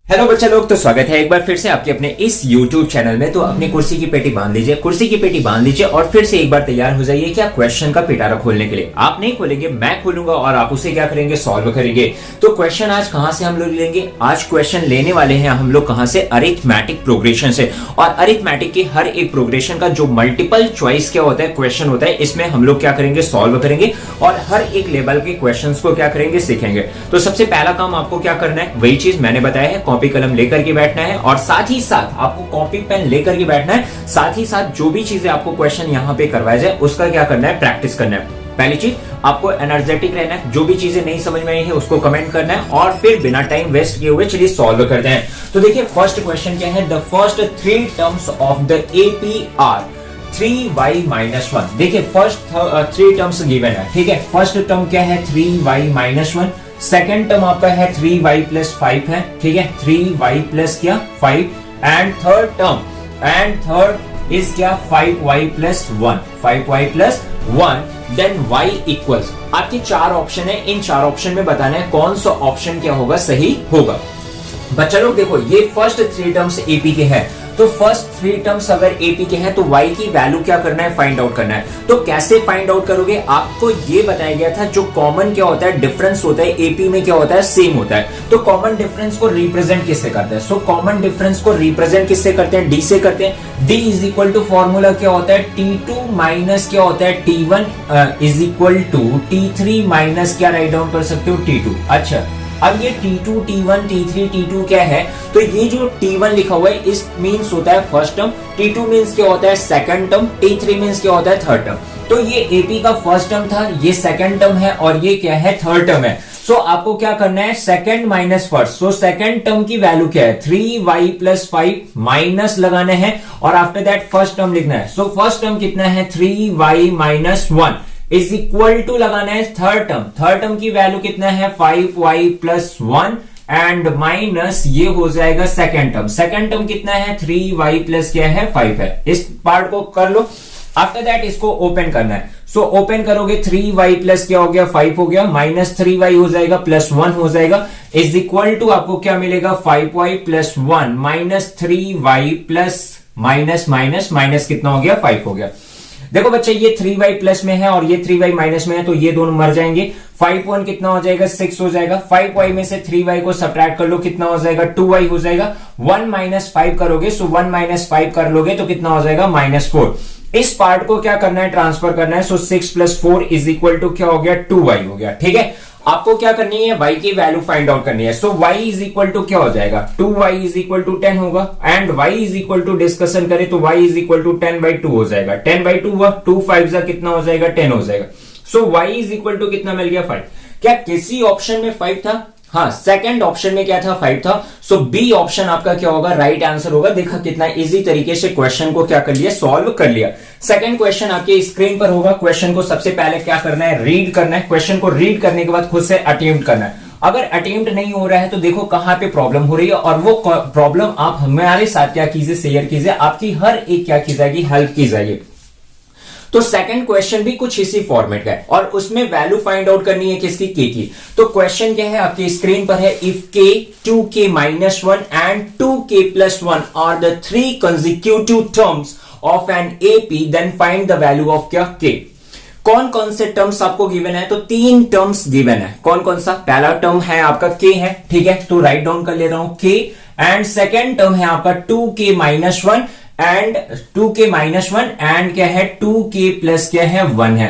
Hello बच्चा लोग, तो स्वागत है एक बार फिर से आपके अपने इस YouTube चैनल में। तो अपनी कुर्सी की पेटी बांध लीजिए, कुर्सी की पेटी बांध लीजिए और फिर से एक बार तैयार हो जाइए क्या क्वेश्चन का पिटारा खोलने के लिए। आप नहीं खोलेंगे, मैं खोलूंगा और आप उसे क्या करेंगे, सॉल्व करेंगे। तो क्वेश्चन आज कहां से हम लोग लेंगे? आज क्वेश्चन लेने वाले हैं हम लोग कहां से? अरिथमेटिक प्रोग्रेशन से। और अरिथमेटिक के हर एक प्रोग्रेशन का जो मल्टीपल चॉइस क्या होता है, क्वेश्चन होता है, इसमें हम लोग क्या करेंगे, सॉल्व करेंगे और हर एक लेवल के क्वेश्चन को क्या करेंगे, सीखेंगे। तो सबसे पहला काम आपको क्या करना है, वही चीज मैंने बताया है, कॉपी कलम लेकर के बैठना है और साथ ही साथ आपको कॉपी पेन लेकर के बैठना है। साथ ही साथ जो भी चीजें आपको क्वेश्चन यहाँ पे करवाया जाए उसका क्या करना है, प्रैक्टिस करना है। पहली चीज, आपको एनर्जेटिक रहना है, जो भी चीजें नहीं समझ में आई है उसको कमेंट करना है और फिर बिना टाइम वेस्ट किए हुए चलिए सॉल्व करते हैं। तो देखिए फर्स्ट क्वेश्चन क्या है, the first three terms of the AP are 3y-1। देखिए फर्स्ट थ्री टर्म्स गिवन है, ठीक है। फर्स्ट टर्म क्या है, 3y-1। सेकेंड टर्म आपका है 3y प्लस 5 है, ठीक है, 3y प्लस क्या 5। एंड थर्ड इज क्या, 5y plus 1, 5y plus 1। Then y equals, आपके चार ऑप्शन है, इन चार ऑप्शन में बताना है कौन सा ऑप्शन क्या होगा, सही होगा। बच्चा लोग देखो, ये फर्स्ट थ्री टर्म्स एपी के हैं, तो फर्स्ट थ्री टर्म्स अगर एपी के हैं तो y की वैल्यू क्या करना है, फाइंड आउट करना है। तो कैसे फाइंड आउट करोगे, आपको ये बताया गया था, जो कॉमन क्या होता है, डिफरेंस होता है, एपी में क्या होता है, सेम होता है। तो कॉमन डिफरेंस को रिप्रेजेंट किससे करते हैं? सो कॉमन डिफरेंस को रिप्रेजेंट किससे करते हैं, डी से करते हैं। D is equal to formula क्या होता है, T2 माइनस क्या होता है, T1 is equal to T3 minus क्या राइट डाउन कर सकते हो, T2। अच्छा, अब ये T2, T1, T3, T2 क्या है, तो ये जो T1 लिखा हुआ है इस मींस होता है फर्स्ट टर्म, T2 मींस क्या होता है, सेकंड टर्म, T3 मींस क्या होता है, थर्ड टर्म। तो ये AP का फर्स्ट टर्म था, ये सेकंड टर्म है और ये क्या है, थर्ड टर्म है। सो आपको क्या करना है, second minus first. So second term की वैल्यू क्या है, 3y प्लस 5 माइनस लगाना है और आफ्टर दैट फर्स्ट टर्म लिखना है। सो फर्स्ट टर्म कितना है, 3y minus 1 is equal to लगाना है थर्ड टर्म। थर्ड टर्म की वैल्यू कितना है, 5y प्लस 1 एंड माइनस ये हो जाएगा सेकेंड टर्म। सेकेंड टर्म कितना है, 3y प्लस क्या है, 5 है। इस पार्ट को कर लो। आफ्टर दैट इसको ओपन करना है। सो ओपन करोगे, 3y प्लस क्या हो गया, 5 हो गया, माइनस 3y हो जाएगा, प्लस 1 हो जाएगा, इज इक्वल टू आपको क्या मिलेगा, 5y plus 1 minus 3y plus minus minus minus कितना हो गया, 5 हो गया। देखो बच्चे, ये 3y प्लस में है और ये 3y माइनस में है, तो ये दोनों मर जाएंगे। 5 कितना हो जाएगा, 6 हो जाएगा। 5y में से 3y को सब्ट्रैक्ट कर लो, कितना हो जाएगा, 2y हो जाएगा। 1 माइनस 5 करोगे, सो 1 माइनस 5 कर लोगे तो कितना हो जाएगा, माइनस 4। इस पार्ट को क्या करना है, ट्रांसफर करना है। सो 6 प्लस 4 इज इक्वल टू क्या हो गया, 2y हो गया, ठीक है। आपको क्या करनी है, y की वैल्यू फाइंड आउट करनी है। So y is equal to क्या हो जाएगा, 2y इज इक्वल टू 10 होगा। And y is equal to discussion करें तो y इज इक्वल टू 10/2 हो जाएगा। 10/2 हुआ, 2 5 जा कितना हो जाएगा, 10 हो जाएगा। सो y इज इक्वल टू कितना मिल गया, 5। क्या किसी ऑप्शन में 5 था? हाँ, सेकंड ऑप्शन में क्या था, 5 था। सो बी ऑप्शन आपका क्या होगा, राइट आंसर होगा। देखा कितना इजी तरीके से क्वेश्चन को क्या कर लिया, सॉल्व कर लिया। सेकंड क्वेश्चन आपके स्क्रीन पर होगा। क्वेश्चन को सबसे पहले क्या करना है, रीड करना है। क्वेश्चन को रीड करने के बाद खुद से अटेम्प्ट करना है। अगर अटेम्प्ट नहीं हो रहा है तो देखो कहां पे प्रॉब्लम हो रही है और वो प्रॉब्लम आप हमारे साथ क्या कीजिए, शेयर कीजिए। आपकी हर एक क्या की जाएगी, हेल्प की जाएगी। तो सेकंड क्वेश्चन भी कुछ इसी फॉर्मेट का है और उसमें वैल्यू फाइंड आउट करनी है किसकी, के की। तो क्वेश्चन क्या है, आपकी स्क्रीन पर है, if k 2k minus 1 and 2k plus 1 are the 3 consecutive terms of an AP, then find the value of क्या, k। कौन कौन से टर्म्स आपको गिवन है, तो 3 टर्म्स गिवन है। कौन कौन सा? पहला टर्म है आपका k है, ठीक है, तो राइट डाउन कर ले रहा हूं k। एंड सेकेंड टर्म है आपका 2k minus 1 and 2k minus 1 and क्या है, 2k प्लस क्या है, 1 है।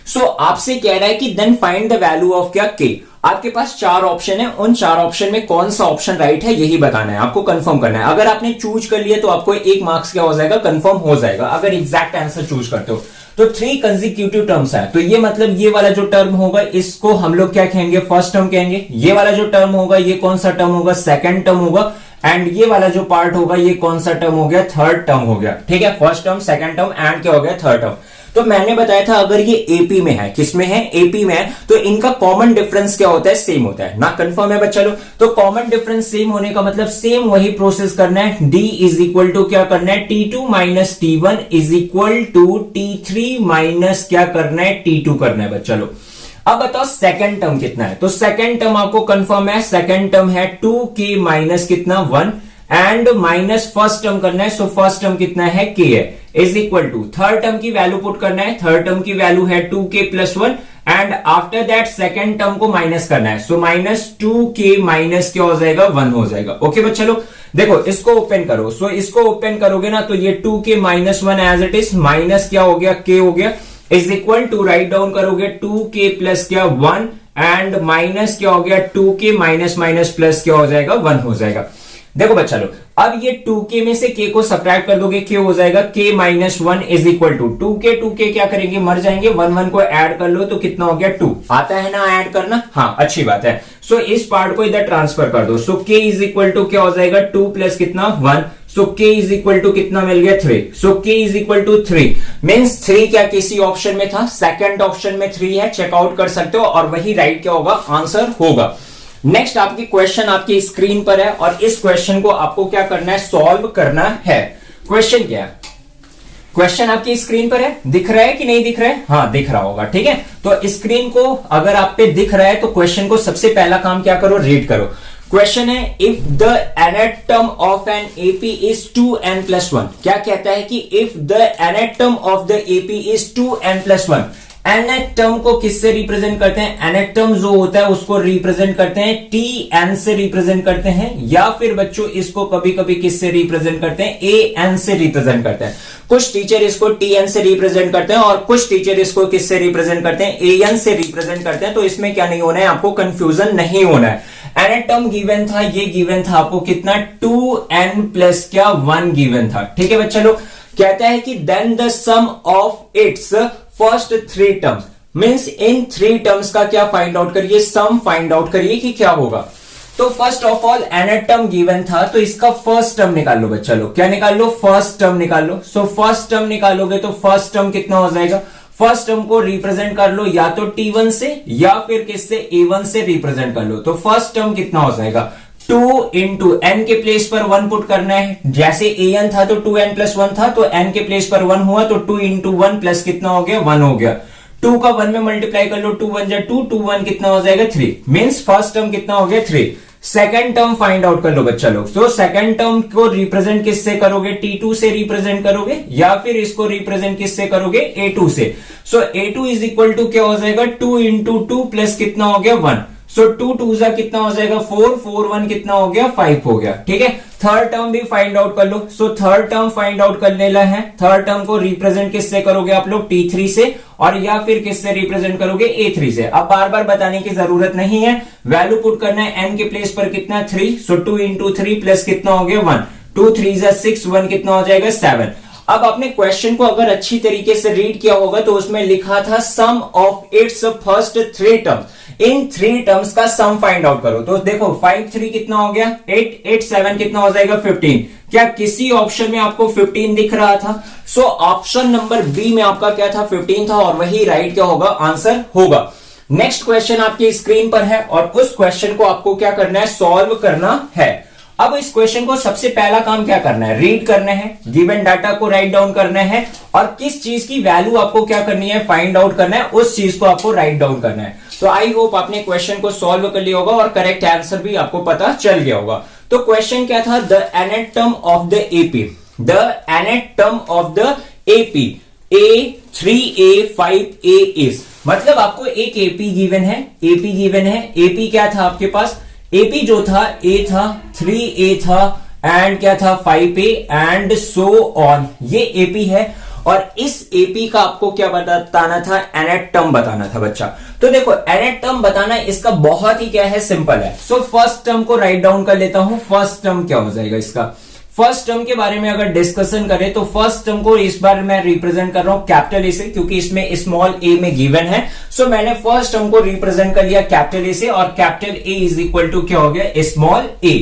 सो आपसे कह रहा है कि then find the value of क्या, k। आपके पास 4 ऑप्शन है, उन 4 ऑप्शन में कौन सा ऑप्शन राइट है यही बताना है, आपको कंफर्म करना है। अगर आपने चूज कर लिया तो आपको 1 मार्क्स क्या हो जाएगा, कंफर्म हो जाएगा अगर एग्जैक्ट आंसर चूज करते हो। तो 3 कंसेक्यूटिव टर्म्स है, तो ये मतलब ये वाला जो टर्म होगा इसको हम लोग क्या कहेंगे, फर्स्ट टर्म कहेंगे। ये वाला जो टर्म होगा ये कौन सा टर्म होगा, सेकंड टर्म होगा। एंड ये वाला जो पार्ट होगा ये कौन सा टर्म हो गया, थर्ड टर्म हो गया, ठीक है। First term, second term and क्या हो गया, थर्ड टर्म। तो मैंने बताया था अगर ये एपी में है, किसमें है, एपी में है, तो इनका कॉमन डिफरेंस क्या होता है, सेम होता है ना। कंफर्म है बच्चा लोग? तो कॉमन डिफरेंस सेम होने का मतलब सेम वही प्रोसेस करना है। डी इज इक्वल टू क्या करना है, T2 minus T1 is equal to T3 minus क्या करना है, T2 करना है बच्चा लोग। अब बताओ सेकंड टर्म कितना है। तो सेकंड टर्म आपको कंफर्म है, सेकंड टर्म है 2k माइनस कितना 1 एंड माइनस फर्स्ट टर्म करना है। सो फर्स्ट टर्म कितना है k है is equal to third term की वैल्यू पुट करना है। थर्ड टर्म की वैल्यू है 2k plus 1 and after that second term को माइनस करना है। सो माइनस 2k माइनस क्या हो जाएगा 1 हो जाएगा। ओके बच्चा लोग देखो इसको ओपन करो। सो इसको ओपन करोगे ना तो ये 2k minus 1 as it is minus क्या हो गया k हो गया is equal to right down करोगे 2k प्लस क्या 1 एंड माइनस क्या हो गया 2k माइनस माइनस प्लस क्या हो जाएगा 1 हो जाएगा। देखो बच्चा लोग अब ये 2k में से k को सब्ट्रैक्ट कर दोगे k हो जाएगा k minus 1 is equal to 2k क्या करेंगे मर जाएंगे 1 को ऐड कर लो तो कितना हो गया 2 आता है ना ऐड करना। हाँ अच्छी बात है। सो इस पार्ट को इधर ट्रांसफर कर दो। So k is equal to क्या हो जाएगा 2 प्लस कितना 1। So k is equal to कितना मिल गया 3। So k is equal to 3 means 3 क्या किसी ऑप्शन में था, सेकंड ऑप्शन में 3 है, चेकआउट कर सकते हो और वही राइट क्या होगा आंसर होगा। नेक्स्ट आपकी क्वेश्चन आपकी स्क्रीन पर है और इस क्वेश्चन को आपको क्या करना है सॉल्व करना है। क्वेश्चन क्या है, क्वेश्चन आपकी स्क्रीन पर है, दिख रहा है कि नहीं दिख रहा है? हाँ दिख रहा होगा ठीक है। तो स्क्रीन को अगर आप पे दिख रहा है तो क्वेश्चन को सबसे पहला काम क्या करो रीड करो। क्वेश्चन है if the nth term of an AP is 2n+1। क्या कहता है कि if the nth term of the AP is 2n+1 nth term को किससे रिप्रेजेंट करते हैं, nth टर्म जो होता है उसको रिप्रेजेंट करते हैं tn से रिप्रेजेंट करते हैं या फिर बच्चों इसको कभी कभी किससे रिप्रेजेंट करते हैं an से रिप्रेजेंट करते हैं। कुछ टीचर इसको tn से रिप्रेजेंट करते हैं और कुछ टीचर इसको किससे रिप्रेजेंट करते हैं an से रिप्रेजेंट करते हैं। तो इसमें क्या नहीं होना है, आपको कंफ्यूजन नहीं होना है। nth टर्म गिवन था, ये गिवन था आपको कितना 2n प्लस क्या 1 गिवन था। ठीक है बच्चा लोग कहता है कि then the sum of its first 3 terms means इन 3 टर्म्स का क्या फाइंड आउट करिए, सम फाइंड आउट करिए कि क्या होगा। तो first of all nth term given था तो इसका फर्स्ट टर्म निकाल लो बच्चा लोग। क्या निकाल लो, फर्स्ट टर्म निकाल लो। सो फर्स्ट टर्म निकालोगे तो फर्स्ट टर्म कितना हो जाएगा, फर्स्ट टर्म को रिप्रेजेंट कर लो या तो t1 से या फिर किससे a1 से रिप्रेजेंट कर लो। तो फर्स्ट टर्म कितना हो जाएगा 2 इंटू n के प्लेस पर 1 पुट करना है। जैसे an था तो 2n+1 था तो n के प्लेस पर 1 हुआ तो 2 इंटू 1 प्लस कितना हो गया 1 हो गया। 2 का 1 में मल्टीप्लाई कर लो 2 1 जा 2 2 1 कितना हो जाएगा 3 मींस फर्स्ट टर्म कितना हो गया 3। सेकंड टर्म फाइंड आउट कर लो बच्चा लोग। तो सेकंड टर्म को रिप्रेजेंट किससे करोगे, t2 से रिप्रेजेंट करोगे या फिर इसको रिप्रेजेंट किससे करोगे a2 से। सो a2 इज इक्वल टू क्या हो जाएगा 2 इंटू 2 प्लस कितना हो गया 1। सो 2 2 जा कितना हो जाएगा 4 4 1 कितना हो गया 5 हो गया। ठीक है थर्ड टर्म भी फाइंड आउट कर लो। So third term find out करने ला है। थर्ड टर्म को रिप्रेजेंट किससे करोगे आप लोग t3 से और या फिर किससे रिप्रेजेंट करोगे a3 से। अब बार बार बताने की जरूरत नहीं है, वैल्यू पुट करना है n के प्लेस पर कितना 3। सो 2 इंटू 3 प्लस कितना हो गया 1 2 3 जा 6 1 कितना हो जाएगा 7। अब आपने क्वेश्चन को अगर अच्छी तरीके से रीड किया होगा तो उसमें लिखा था sum of its first 3 terms. इन 3 टर्म्स का सम फाइंड आउट करो। तो देखो 5 3 कितना हो गया 8 8 7 कितना हो जाएगा 15। क्या किसी ऑप्शन में आपको 15 दिख रहा था? सो ऑप्शन नंबर बी में आपका क्या था 15 था और वही राइट क्या होगा आंसर होगा। नेक्स्ट क्वेश्चन आपकी स्क्रीन पर है और उस क्वेश्चन को आपको क्या करना है सॉल्व करना है। अब इस क्वेश्चन को सबसे पहला काम क्या करना है, रीड करना है, गिवन डाटा को राइट डाउन करना है और किस चीज की वैल्यू आपको क्या करनी है फाइंड आउट करना है, उस चीज को आपको राइट डाउन करना है। तो आई होप आपने क्वेश्चन को सॉल्व कर लिया होगा और करेक्ट आंसर भी आपको पता चल गया होगा। तो क्वेश्चन क्या था, the nth term of the AP, the nth term of the AP A 3A 5A is, मतलब आपको एक AP गिवन है, AP गिवन है। AP क्या था आपके पास, AP जो था A था 3A था एंड क्या था 5A एंड सो ऑन, ये AP है। और इस AP का आपको क्या बताना था, nth टर्म बताना था बच्चा। तो देखो nth टर्म बताना इसका बहुत ही क्या है सिंपल है। सो फर्स्ट टर्म को राइट डाउन कर लेता हूं। फर्स्ट टर्म क्या हो जाएगा इसका, फर्स्ट टर्म के बारे में अगर डिस्कशन करें तो फर्स्ट टर्म को इस बार मैं रिप्रेजेंट कर रहा हूं कैपिटल ए से क्योंकि इसमें स्मॉल a में गिवन है। सो मैंने फर्स्ट टर्म को रिप्रेजेंट कर लिया कैपिटल ए से और capital A is equal to क्या हो गया स्मॉल a।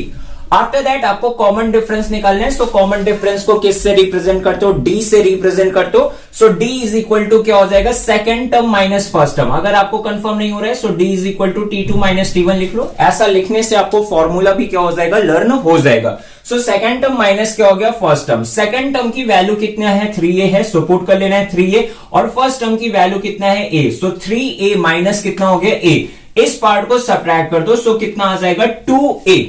आफ्टर दैट आपको कॉमन डिफरेंस निकालना है। सो कॉमन डिफरेंस को किससे रिप्रेजेंट करते हो, डी से रिप्रेजेंट करते हो। So D is equal to क्या हो जाएगा, second term minus first term. अगर आपको कंफर्म नहीं हो रहा है so D is equal to T2 minus T1 लिख लो। ऐसा लिखने से आपको फॉर्मूला भी क्या हो जाएगा, लर्न हो जाएगा। सो सेकंड टर्म माइनस क्या हो गया, फर्स्ट टर्म। सेकंड टर्म की वैल्यू कितना है, 3a है, सो पुट कर लेना है 3a। और फर्स्ट टर्म की वैल्यू कितना है, a। सो 3a माइनस कितना हो गया, a। इस पार्ट को सब्ट्रैक्ट कर दो, सो कितना आ जाएगा, 2a।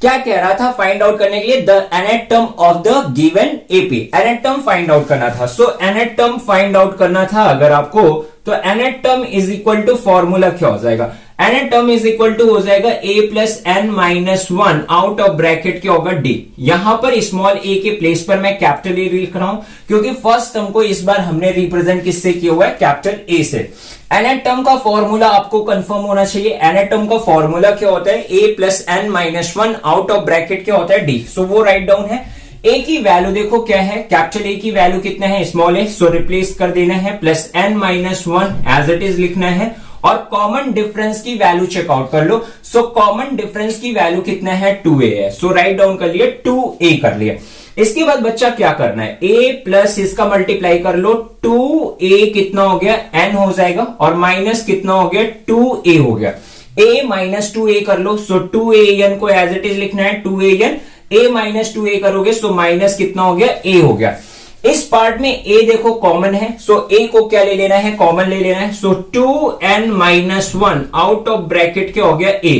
क्या कह रहा था, फाइंड आउट करने के लिए the nth term of the given AP. nth term find out करना था। So nth term find out करना था अगर आपको, तो nth term is equal to formula क्या हो जाएगा, nth term is equal to हो जाएगा a plus n minus 1 out of bracket क्या होगा, d। यहां पर स्मॉल a के प्लेस पर मैं कैपिटल ए लिख रहा हूं, क्योंकि फर्स्ट टर्म को इस बार हमने रिप्रेजेंट किससे किया हुआ है, कैपिटल ए से। nth टर्म का फॉर्मूला आपको कंफर्म होना चाहिए। nth टर्म का फॉर्मूला क्या होता है, a plus n minus 1 out of bracket क्या होता है, d। सो वो राइट डाउन है। a की वैल्यू देखो क्या है, कैपिटल A की वैल्यू कितना है, स्मॉल a। सो रिप्लेस कर देना है, plus n minus 1 as it is लिखना है। और कॉमन डिफरेंस की वैल्यू चेकआउट कर लो। सो कॉमन डिफरेंस की वैल्यू कितना है, 2a है। सो राइट डाउन कर लिए, 2a कर लिया। इसके बाद बच्चा क्या करना है, a प्लस इसका मल्टीप्लाई कर लो, 2a कितना हो गया, n हो जाएगा, और माइनस कितना हो गया, 2a हो गया। a माइनस 2a कर लो, सो 2an को एज इट इज लिखना है, 2an। a माइनस 2a करोगे सो माइनस कितना हो गया, a हो गया। इस पार्ट में a देखो कॉमन है, सो a को क्या ले लेना है, कॉमन ले लेना है। सो 2n minus 1 out of bracket क्या हो गया, a।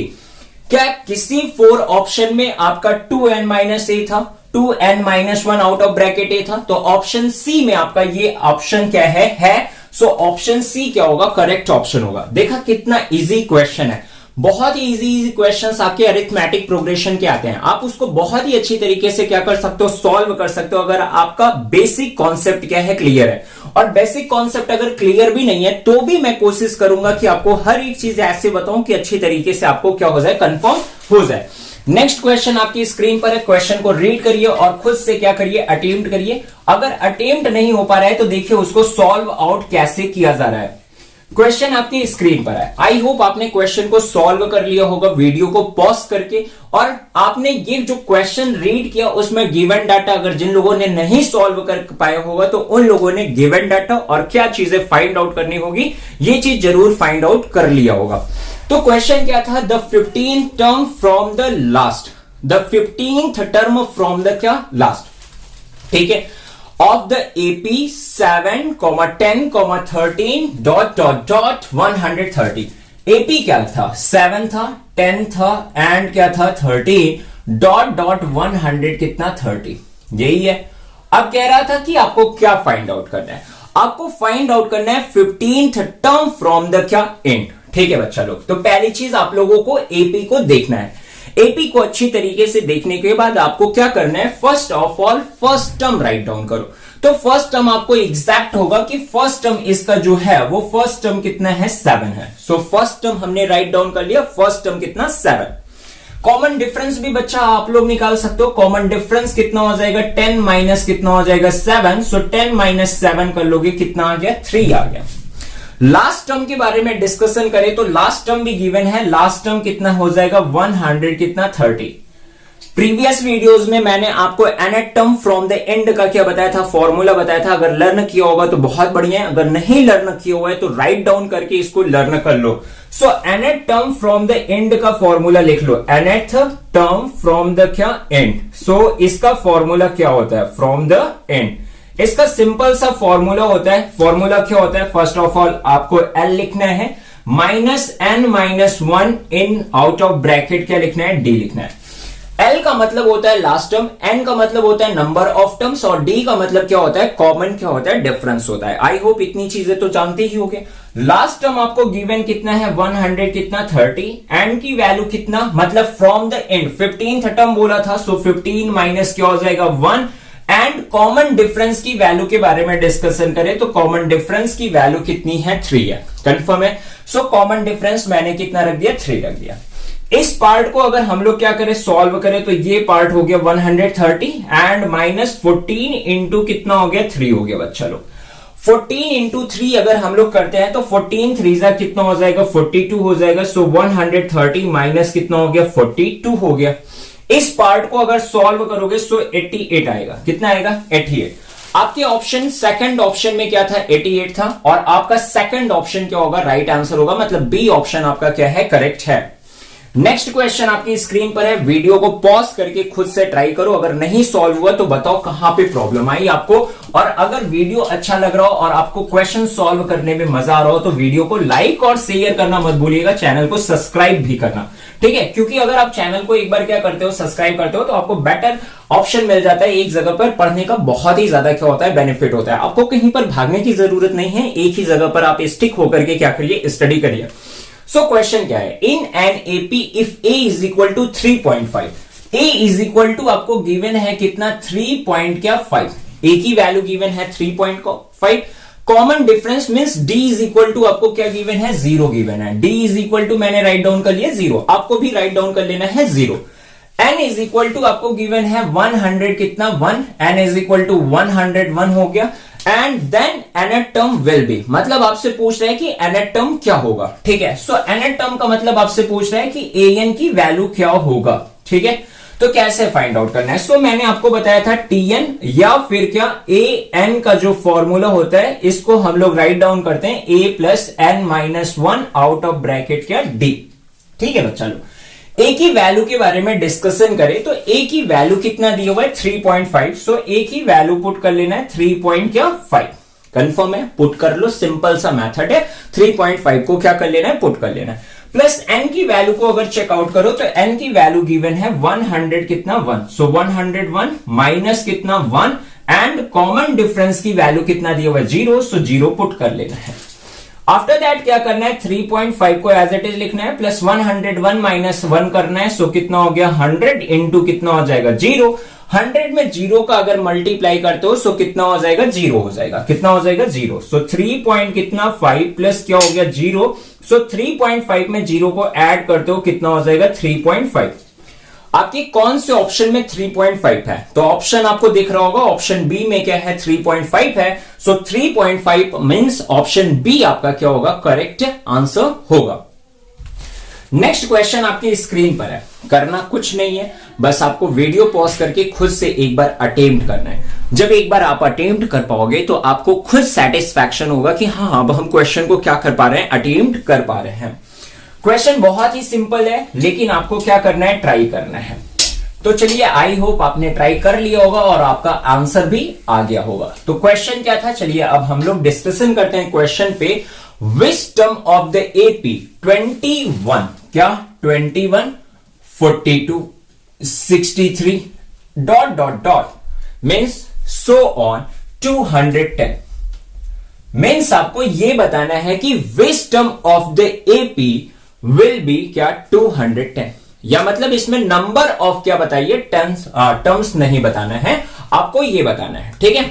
क्या किसी 4 ऑप्शन में आपका 2n माइनस a था, 2n minus 1 out of bracket a था, तो ऑप्शन सी में आपका ये ऑप्शन क्या है। सो ऑप्शन सी क्या होगा, करेक्ट ऑप्शन होगा। देखा कितना इजी क्वेश्चन है, बहुत ही इजी क्वेश्चंस आपके अरिथमेटिक प्रोग्रेशन के आते हैं। आप उसको बहुत ही अच्छी तरीके से क्या कर सकते हो, सॉल्व कर सकते हो, अगर आपका बेसिक कॉन्सेप्ट क्या है, क्लियर है। और बेसिक कॉन्सेप्ट अगर क्लियर भी नहीं है तो भी मैं कोशिश करूंगा कि आपको हर एक चीज ऐसे बताऊं कि अच्छी तरीके से आपको क्या हो जाए, कंफर्म हो जाए। नेक्स्ट क्वेश्चन आपकी स्क्रीन पर है, क्वेश्चन को रीड करिए और खुद से क्या करिए, अटेम्प्ट करिए। अगर अटेम्प्ट नहीं हो पा रहा है तो देखिए उसको सॉल्व आउट कैसे किया जा रहा है। क्वेश्चन आपकी स्क्रीन पर है। आई होप आपने क्वेश्चन को सॉल्व कर लिया होगा वीडियो को पॉज करके, और आपने ये जो क्वेश्चन रीड किया उसमें गिवन डाटा अगर जिन लोगों ने नहीं सॉल्व कर पाया होगा तो उन लोगों ने गिवन डाटा और क्या चीजें फाइंड आउट करनी होगी ये चीज जरूर फाइंड आउट कर लिया होगा। तो क्वेश्चन क्या था, the 15th term from the last, the 15th term from the क्या, लास्ट, ठीक है, of the AP 7, 10, 13 dot dot dot 130। AP क्या था, 7 था, 10 था एंड क्या था, 13 डॉट डॉट 100 कितना, 30। यही है। अब कह रहा था कि आपको क्या फाइंड आउट करना है, आपको फाइंड आउट करना है 15th टर्म फ्रॉम द क्या, एंड। ठीक है बच्चा लोग, तो पहली चीज आप लोगों को AP को देखना है। एपी को अच्छी तरीके से देखने के बाद आपको क्या करना है, first of all first term write down करो। तो फर्स्ट टर्म आपको एग्जैक्ट होगा कि फर्स्ट टर्म इसका जो है वो फर्स्ट टर्म कितना है, 7 है। सो फर्स्ट टर्म हमने राइट डाउन कर लिया, फर्स्ट टर्म कितना, 7। कॉमन डिफरेंस भी बच्चा आप लोग निकाल सकते हो। कॉमन डिफरेंस कितना हो जाएगा, 10 माइनस कितना हो जाएगा, 7। सो 10 माइनस 7 कर लोगे, कितना आ गया, 3 आ गया। लास्ट टर्म के बारे में डिस्कशन करें तो लास्ट टर्म भी गिवन है, लास्ट टर्म कितना हो जाएगा, 100 कितना, 30। प्रीवियस वीडियोस में मैंने आपको nth term from the end का क्या बताया था, फॉर्मूला बताया था। अगर लर्न किया होगा तो बहुत बढ़िया है, अगर नहीं लर्न किया हुआ है तो राइट डाउन करके इसको लर्न कर लो। सो nth term from the end का फॉर्मूला लिख लो, nth टर्म फ्रॉम द क्या, एंड। सो इसका फॉर्मूला क्या होता है, फ्रॉम द एंड। इसका सिंपल सा फॉर्मूला होता है, फॉर्मूला क्या होता है, फर्स्ट ऑफ ऑल आपको L लिखना है, minus n minus 1 in out of bracket क्या लिखना है, D लिखना है। L का मतलब होता है लास्ट टर्म, N का मतलब होता है नंबर ऑफ टर्म्स, और D का मतलब क्या होता है, कॉमन क्या होता है, डिफरेंस होता है। आई होप इतनी चीजें तो जानते ही होंगे। लास्ट टर्म आपको गिवन कितना है, 100 कितना, 30। N की वैल्यू कितना, मतलब from the end 15th term बोला था, सो 15 माइनस क्या हो जाएगा, 1। एंड कॉमन डिफरेंस की वैल्यू के बारे में डिस्कशन करें तो कॉमन डिफरेंस की वैल्यू कितनी है, 3 है। कंफर्म है। सो कॉमन डिफरेंस मैंने कितना रख दिया, 3 रख दिया। इस पार्ट को अगर हम लोग क्या करें, सॉल्व करें तो ये पार्ट हो गया 130 एंड माइनस 14 इंटू कितना हो गया, 3 हो गया बच्चा लोग। 14 इंटू 3 अगर हम लोग करते हैं तो 14 3 कितना हो जाएगा, 42 हो जाएगा। सो 130 माइनस कितना हो गया, 42 हो गया। इस पार्ट को अगर सॉल्व करोगे तो 88 आएगा। कितना आएगा? 88। आपके ऑप्शन सेकंड ऑप्शन में क्या था? 88 था, और आपका सेकंड ऑप्शन क्या होगा? राइट आंसर होगा, मतलब बी ऑप्शन आपका क्या है? करेक्ट है। नेक्स्ट क्वेश्चन आपकी स्क्रीन पर है, वीडियो को पॉज करके खुद से ट्राई करो, अगर नहीं सॉल्व हुआ तो बताओ कहां पे प्रॉब्लम आई आपको। और अगर वीडियो अच्छा लग रहा हो और आपको क्वेश्चन सॉल्व करने में मजा आ रहा हो तो वीडियो को लाइक और शेयर करना मत भूलिएगा, चैनल को सब्सक्राइब भी करना, ठीक है? क्योंकि अगर आप चैनल को एक बार क्या करते हो, सब्सक्राइब करते हो, तो आपको बेटर ऑप्शन मिल जाता है। एक जगह पर पढ़ने का बहुत ही ज्यादा क्या होता है? बेनिफिट होता है। आपको कहीं पर भागने की जरूरत नहीं है, एक ही जगह पर आप स्टिक होकर के क्या करिए? स्टडी करिए। सो क्वेश्चन क्या है? In an AP if A is equal to 3.5, A is equal to आपको गिवन है कितना? 3.5। ए की वैल्यू गिवन है 3.5। Common difference means D is equal to आपको क्या गिवन है? 0 गिवन है। डी इज इक्वल टू मैंने राइट डाउन कर लिया 0, आपको भी राइट डाउन कर लेना है 0। एन इज इक्वल टू आपको गिवन है 100 कितना? 1। एन इज इक्वल टू 101 हो गया। And then nth term will be, मतलब आपसे पूछ रहा है कि nth टर्म क्या होगा, ठीक है? सो nth टर्म का मतलब आपसे पूछ रहा है कि an की वैल्यू क्या होगा, ठीक है? तो कैसे फाइंड आउट करना है? सो मैंने आपको बताया था tn या फिर क्या an का जो फॉर्मूला होता है, इसको हम लोग राइट डाउन करते हैं a plus n minus 1 out of bracket क्या? d, ठीक है बच्चा लोग। ए की वैल्यू के बारे में डिस्कशन करें तो ए की वैल्यू कितना दिया हुआ है? 3.5। सो ए की वैल्यू पुट कर लेना है 3.5। कंफर्म है? पुट कर लो, सिंपल सा मेथड है। 3.5 को क्या कर लेना है? पुट कर लेना है। प्लस एन की वैल्यू को अगर चेकआउट करो तो एन की वैल्यू गिवन है 100 कितना? 1। सो 101 माइनस कितना? 1। एंड कॉमन डिफरेंस की वैल्यू कितना दिया हुआ है? 0। सो 0 पुट कर लेना है। आफ्टर दैट क्या करना है? 3.5 को एज इट इज लिखना है, प्लस 101 माइनस 1 करना है। सो कितना हो गया? 100 इंटू कितना हो जाएगा? 0। 100 में 0 का अगर मल्टीप्लाई करते हो सो कितना हो जाएगा? 0 हो जाएगा। कितना हो जाएगा? 0। सो 3 पॉइंट कितना? 5 प्लस क्या हो गया? 0। सो 3.5 में 0 को ऐड करते हो कितना हो जाएगा? 3.5। आपकी कौन से ऑप्शन में 3.5 है? तो ऑप्शन आपको दिख रहा होगा, ऑप्शन बी में क्या है? 3.5 है। सो 3.5 मींस ऑप्शन बी आपका क्या होगा? करेक्ट आंसर होगा। नेक्स्ट क्वेश्चन आपकी स्क्रीन पर है, करना कुछ नहीं है, बस आपको वीडियो पॉज करके खुद से एक बार अटेम्प्ट करना है। जब एक बार आप अटेम्प्ट कर पाओगे तो आपको खुद सेटिस्फैक्शन होगा कि हाँ अब हम क्वेश्चन को क्या कर पा रहे हैं? अटेम्प्ट कर पा रहे हैं। क्वेश्चन बहुत ही सिंपल है, लेकिन आपको क्या करना है? ट्राई करना है। तो चलिए, आई होप आपने ट्राई कर लिया होगा और आपका आंसर भी आ गया होगा। तो क्वेश्चन क्या था? चलिए अब हम लोग डिस्कशन करते हैं क्वेश्चन पे। Which term of the AP 21 क्या? 21, 42, 63 dot dot dot means so on 210 means आपको यह बताना है कि which term of the AP will be क्या? 210, या मतलब इसमें नंबर ऑफ क्या बताइए? टर्म्स नहीं बताना है, आपको ये बताना है, ठीक है?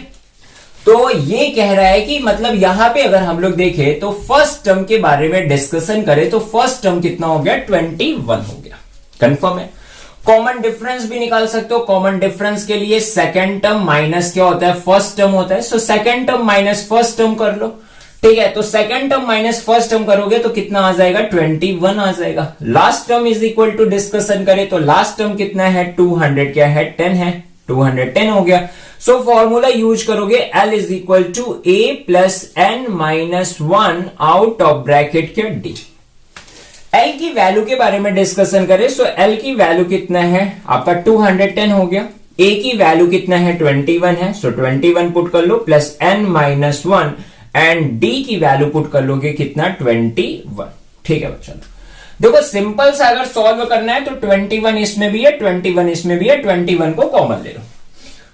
तो ये कह रहा है कि मतलब यहां पे अगर हम लोग देखें तो फर्स्ट टर्म के बारे में डिस्कशन करें तो फर्स्ट टर्म कितना हो गया? 21 हो गया। कंफर्म है? कॉमन डिफरेंस भी निकाल सकते हो। कॉमन डिफरेंस के लिए सेकेंड टर्म माइनस क्या होता है? फर्स्ट टर्म होता है। So second term minus first term कर लो, ठीक है? तो second term minus first term करोगे तो कितना आ जाएगा? 21 आ जाएगा। Last term is equal to discussion करें तो लास्ट टर्म कितना है? 200 क्या है? 10 है। 210 हो गया। सो फॉर्मूला यूज करोगे L is equal to A plus n minus 1 out of bracket के D। L की वैल्यू के बारे में डिस्कशन करें सो L की वैल्यू कितना है? आपका 210 हो गया। A की वैल्यू कितना है? 21 है। सो 21 पुट कर लो plus n minus 1 and D की वैल्यू पुट कर लोगे कितना? 21। ठीक है बच्चों, देखो सिंपल सा अगर सॉल्व करना है तो 21 इसमें भी है, 21 इसमें भी है, 21 को कॉमन ले लो।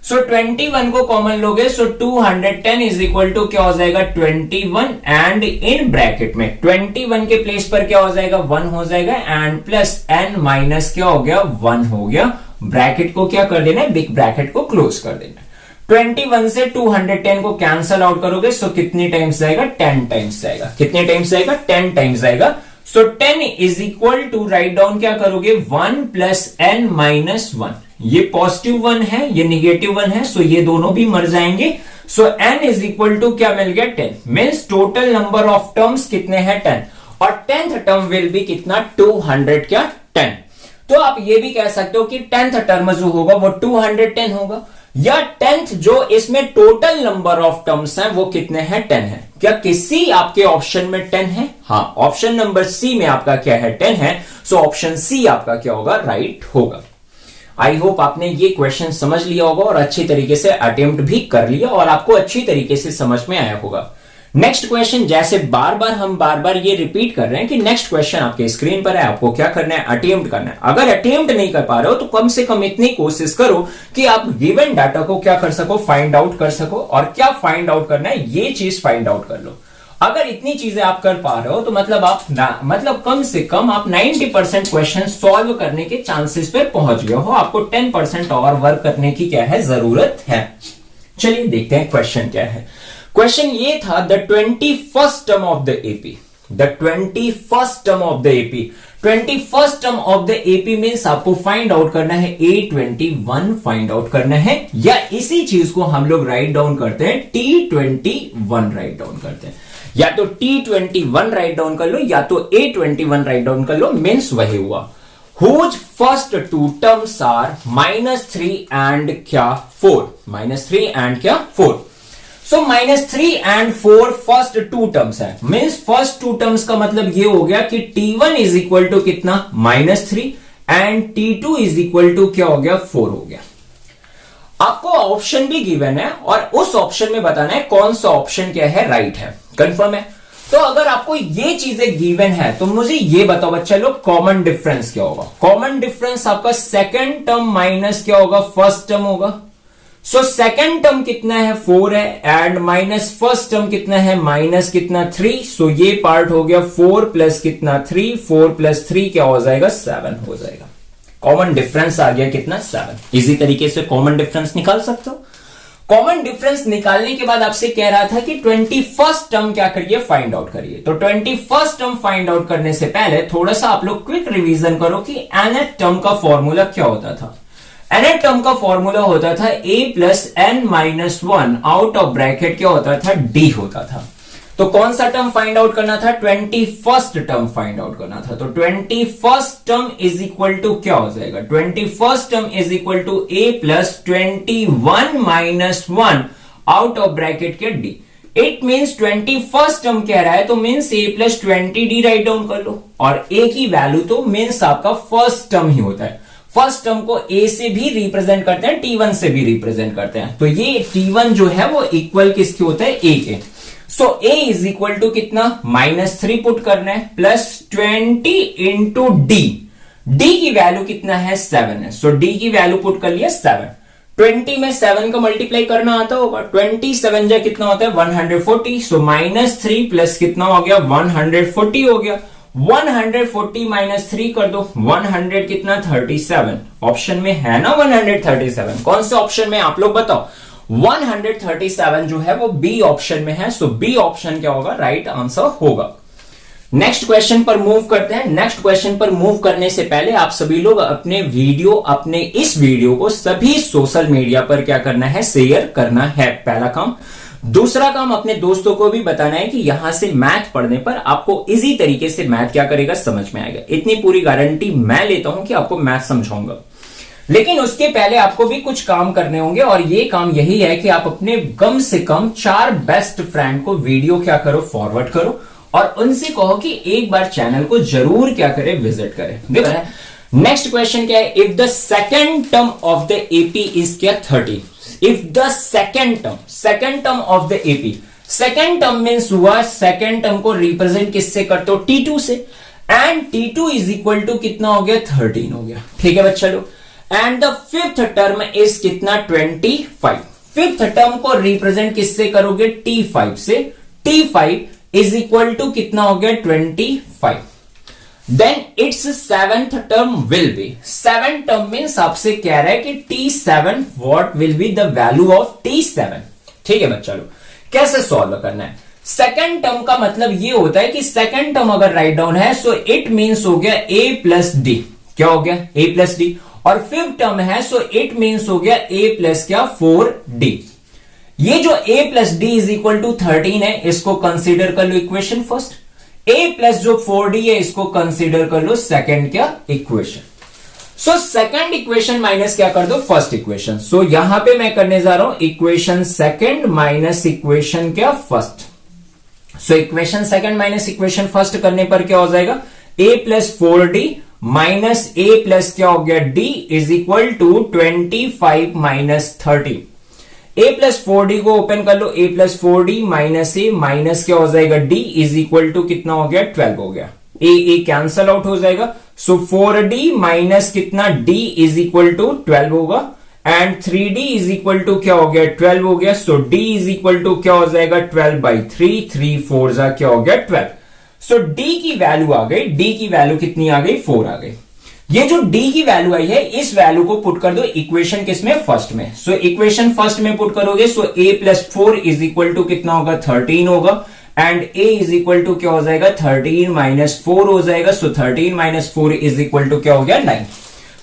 सो 21 को कॉमन लोगे सो 210 इज इक्वल टू क्या हो जाएगा? 21 एंड इन ब्रैकेट में 21 के प्लेस पर क्या हो जाएगा? 1 हो जाएगा एंड प्लस n माइनस क्या हो गया? 1 हो गया। ब्रैकेट को क्या कर देना है? बिग ब्रैकेट को क्लोज कर देना है। 21 से 210 को कैंसल आउट करोगे सो कितनी टाइम्स जाएगा? 10 टाइम्स जाएगा। कितने टाइम्स जाएगा? 10 टाइम्स जाएगा। So 10 is equal to right down क्या करोगे? 1 प्लस n माइनस 1। ये पॉजिटिव 1 है, ये निगेटिव 1 है, सो ये दोनों भी मर जाएंगे। सो n इज इक्वल टू क्या मिल गया? 10 means total number of terms कितने हैं? 10 और 10th टर्म विल बी कितना? 200 क्या? 10। तो आप ये भी कह सकते हो कि 10th टर्म जो होगा वो 210 होगा, या 10th जो इसमें टोटल नंबर ऑफ टर्म्स हैं वो कितने हैं, 10 है। क्या किसी आपके ऑप्शन में 10 है? हाँ, ऑप्शन नंबर सी में आपका क्या है, 10 है। सो ऑप्शन सी आपका क्या होगा, राइट होगा। आई होप आपने ये क्वेश्चन समझ लिया होगा और अच्छी तरीके से अटेम्प्ट भी कर लिया और आपको अच्छी तरीके से समझ में आया होगा। नेक्स्ट क्वेश्चन, जैसे हम बार बार ये रिपीट कर रहे हैं कि नेक्स्ट क्वेश्चन आपके स्क्रीन पर है, आपको क्या करना है, अटेम्प्ट करना है। अगर अटेम्प्ट नहीं कर पा रहे हो तो कम से कम इतनी कोशिश करो कि आप गिवन डाटा को क्या कर सको, फाइंड आउट कर सको। और क्या फाइंड आउट करना है, ये चीज फाइंड आउट कर लो। अगर इतनी चीजें आप कर पा रहे हो तो मतलब कम से कम आप 90% क्वेश्चन सॉल्व करने के चांसेस पे पहुंच गए हो। आपको 10% और वर्क करने की क्या है, जरूरत है। चलिए देखते हैं क्वेश्चन क्या है। क्वेश्चन ये था, the 21st term of the AP, the 21st term of the AP. 21st term of the AP means आपको फाइंड आउट करना है A21 फाइंड आउट करना है, या इसी चीज को हम लोग राइट डाउन करते हैं T21 राइट डाउन करते हैं। या तो T21 राइट डाउन कर लो या तो A21 राइट डाउन कर लो, मींस वही हुआ। Whose first two terms are -3 and क्या 4, -3 and क्या 4। सो -3 and 4 फर्स्ट टू टर्म्स है, मीन्स फर्स्ट टू टर्म्स का मतलब ये हो गया कि T1 इज इक्वल टू कितना, -3 and T2 is equal to क्या हो गया, 4 हो गया। आपको ऑप्शन भी गिवन है और उस ऑप्शन में बताना है कौन सा ऑप्शन क्या है, राइट है, कंफर्म है। तो अगर आपको ये चीजें गिवन है तो मुझे ये बताओ बच्चा लोग, कॉमन डिफरेंस क्या होगा। कॉमन डिफरेंस आपका सेकंड टर्म माइनस क्या होगा, फर्स्ट टर्म होगा। सो सेकंड टर्म कितना है, 4 है, एंड माइनस फर्स्ट टर्म कितना है, माइनस कितना 3। सो ये पार्ट हो गया 4 प्लस कितना 3, 4 प्लस 3 क्या हो जाएगा, 7 हो जाएगा। कॉमन डिफरेंस आ गया कितना, 7। इजी तरीके से कॉमन डिफरेंस निकाल सकते हो। कॉमन डिफरेंस निकालने के बाद आपसे कह रहा था कि 21st टर्म क्या करिए, फाइंड आउट करिए। तो 21st टर्म फाइंड आउट करने से पहले थोड़ा सा आप लोग क्विक रिवीजन करो कि nth टर्म का फॉर्मूला क्या होता था। nth टर्म का फॉर्मूला होता था a plus n minus 1 out of bracket क्या होता था, d होता था। तो कौन सा टर्म फाइंड आउट करना था, 21st टर्म फाइंड आउट करना था। तो 21st term is equal to क्या हो जाएगा, 21st term is equal to a plus 21 minus 1 out of bracket के d। It means 21st term कह रहा है तो means a plus 20d right down कर लो, और a की वैल्यू तो मीन्स आपका फर्स्ट टर्म ही होता है। फर्स्ट टर्म को a से भी रिप्रेजेंट करते हैं, T1 से भी रिप्रेजेंट करते हैं। तो ये T1 जो है वो इक्वल किसके होता है, a के। सो a इज इक्वल टू कितना, -3 पुट करना है, प्लस 20 इंटू d। d की वैल्यू कितना है, 7 है। सो d की वैल्यू पुट कर लिया 7। 20 में 7 का मल्टीप्लाई करना आता होगा, 27 जा कितना होता है, 140। सो -3 प्लस कितना हो गया, 140 हो गया। 140 माइनस 3 कर दो, 100 कितना, 37। ऑप्शन में है ना 137, कौन से ऑप्शन में आप लोग बताओ। 137 जो है वो बी ऑप्शन में है। सो बी ऑप्शन क्या होगा, राइट आंसर होगा। नेक्स्ट क्वेश्चन पर मूव करते हैं। नेक्स्ट क्वेश्चन पर मूव करने से पहले आप सभी लोग अपने इस वीडियो को सभी सोशल मीडिया पर क्या करना है, शेयर करना है, पहला काम। दूसरा काम, अपने दोस्तों को भी बताना है कि यहां से मैथ पढ़ने पर आपको इजी तरीके से मैथ क्या करेगा, समझ में आएगा। इतनी पूरी गारंटी मैं लेता हूं कि आपको मैथ समझाऊंगा। लेकिन उसके पहले आपको भी कुछ काम करने होंगे, और ये काम यही है कि आप अपने कम से कम 4 बेस्ट फ्रेंड को वीडियो क्या करो, फॉरवर्ड करो, और उनसे कहो कि एक बार चैनल को जरूर क्या करें, विजिट करें। देखो नेक्स्ट क्वेश्चन क्या है, if the second term of the AP is क्या, 30। If the second term of the AP, second term means हुआ, सेकेंड टर्म को रिप्रेजेंट किससे करते हो, T2 से, and T2 is equal to कितना हो गया, 13 हो गया। ठीक है बच्चा लोग। And the fifth term is कितना, 25। फिफ्थ टर्म को रिप्रेजेंट किससे करोगे, T5 से। T5 इज इक्वल टू कितना हो गया, 25। Then its seventh term will be, seven term means आपसे कह रहा है कि T7 what will be the value of T7। ठीक है बच्चा लोग, कैसे सॉल्व करना है। सेकेंड टर्म का मतलब ये होता है कि सेकेंड टर्म अगर राइट डाउन है सो इट मीन्स हो गया a प्लस डी। क्या हो गया, a प्लस डी। और फिफ्थ टर्म है सो इट मीन्स हो गया a प्लस क्या, 4d। ये जो a plus D is equal to 13 है, इसको कंसीडर कर लो इक्वेशन फर्स्ट। a प्लस जो 4d है इसको कंसीडर कर लो सेकेंड क्या, equation. So second equation minus क्या कर दो, फर्स्ट इक्वेशन। सो यहां पे मैं करने जा रहा हूं इक्वेशन सेकंड माइनस इक्वेशन क्या, first. So equation second minus equation first करने पर क्या हो जाएगा, a plus 4d minus a plus क्या हो गया d is equal to 25 minus 30। a plus 4d को ओपन कर लो, a plus 4d minus a minus क्या हो जाएगा d इज इक्वल टू कितना हो गया, 12 हो गया। a कैंसल आउट हो जाएगा। सो 4d माइनस कितना d इज इक्वल टू 12 होगा and 3d is equal to क्या हो गया, 12 हो गया। सो d इज इक्वल टू क्या हो जाएगा, 12/3, 3 4 जा क्या हो गया 12। सो d की वैल्यू आ गई, d की वैल्यू कितनी आ गई, 4 आ गई। ये जो d की वैल्यू आई है इस वैल्यू को पुट कर दो इक्वेशन किसमें, फर्स्ट में। सो इक्वेशन फर्स्ट में पुट करोगे, so a plus 4 is equal to कितना होगा, 13 होगा and a is equal to क्या हो जाएगा, 13 माइनस 4 हो जाएगा। So 13 minus 4 is equal to क्या हो गया, 9।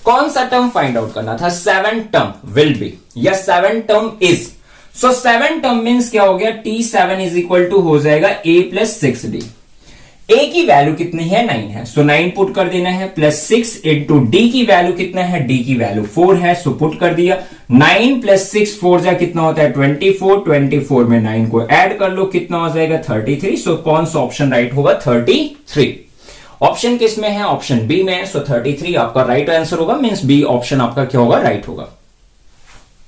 कौन सा टर्म फाइंड आउट करना था, 7 टर्म विल बी या 7 term is. So 7 term means क्या हो गया, t7 इज इक्वल टू हो जाएगा a प्लस 6d। a की वैल्यू कितनी है, 9 है। सो 9 पुट कर देना है प्लस 6 इंटू d की वैल्यू कितना है, d की वैल्यू 4 है। सो पुट कर दिया, 9 प्लस 6 4 जा कितना होता है, 24। 24 में 9 को ऐड कर लो, कितना हो जाएगा, 33। सो कौन सा ऑप्शन राइट होगा, 33। ऑप्शन किस में है, ऑप्शन बी में है। सो 33 आपका राइट आंसर होगा, मींस बी ऑप्शन आपका क्या होगा, राइट होगा।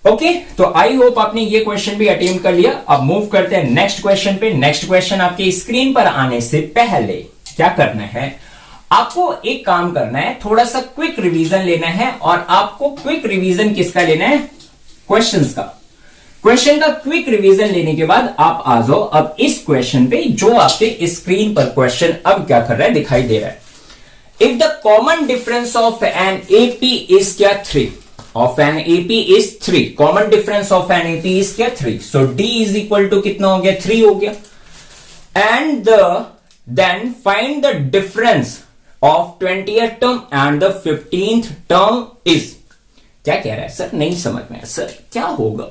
ओके तो आई होप आपने ये क्वेश्चन भी अटेम्प्ट कर लिया। अब मूव करते हैं नेक्स्ट क्वेश्चन पे। नेक्स्ट क्वेश्चन आपके स्क्रीन पर आने से पहले क्या करना है, आपको एक काम करना है, थोड़ा सा क्विक रिवीजन लेना है। और आपको क्विक रिवीजन किसका लेना है, क्वेश्चंस का। क्वेश्चन का क्विक रिवीजन लेने के बाद आप आ जाओ अब इस क्वेश्चन पे, जो आपके स्क्रीन पर क्वेश्चन अब क्या कर रहा है, दिखाई दे रहा है। If the common difference of an AP is क्या, 3 of an AP is 3। Common difference of an AP is क्या, 3। So D is equal to कितना हो गया, 3 हो गया। And then find the difference of 20th term and the 15th term is. क्या कह रहा है सर, नहीं समझ में आया सर, क्या होगा।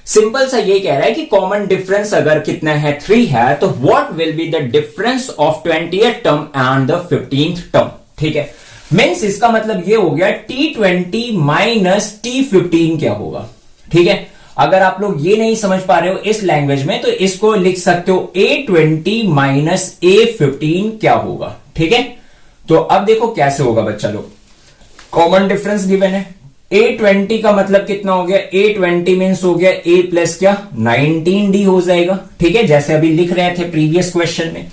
सिंपल सा ये कह रहा है कि कॉमन डिफरेंस अगर कितना है, 3 है, तो what will be the difference of 20th term and the 15th term. ठीक है, मीन्स इसका मतलब ये हो गया T20 माइनस T15 क्या होगा। ठीक है, अगर आप लोग ये नहीं समझ पा रहे हो इस लैंग्वेज में, तो इसको लिख सकते हो A20 माइनस A15 क्या होगा। ठीक है, तो अब देखो कैसे होगा बच्चा लोग। कॉमन डिफरेंस गिवन है, A20 का मतलब कितना हो गया, A20 मीन्स हो गया A प्लस क्या, 19D हो जाएगा। ठीक है, जैसे अभी लिख रहे थे प्रीवियस क्वेश्चन में।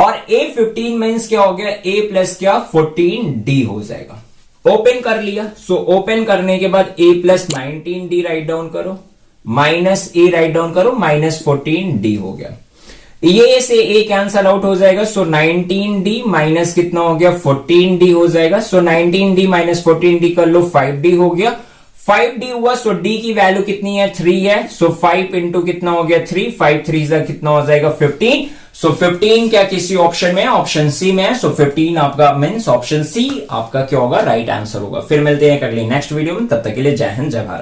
और A15 मीन्स क्या हो गया, A प्लस क्या, 14D हो जाएगा। ओपन कर लिया। सो ओपन करने के बाद A plus 19D write down करो, माइनस A राइट डाउन करो, माइनस 14D हो गया। ये से A कैंसल आउट हो जाएगा। सो 19D माइनस कितना हो गया, 14D हो जाएगा। सो 19D माइनस 14D कर लो, 5D हो गया। 5D हुआ। सो D की वैल्यू कितनी है, 3 है। सो 5 इंटू कितना हो गया, 3। 5 3 जा कितना हो जाएगा, 15। सो 15 क्या किसी ऑप्शन में है, ऑप्शन सी में है। सो 15 आपका मीन्स ऑप्शन सी आपका क्या होगा, राइट आंसर होगा। फिर मिलते हैं अगली नेक्स्ट वीडियो में, तब तक के लिए जय हिंद जय भारत।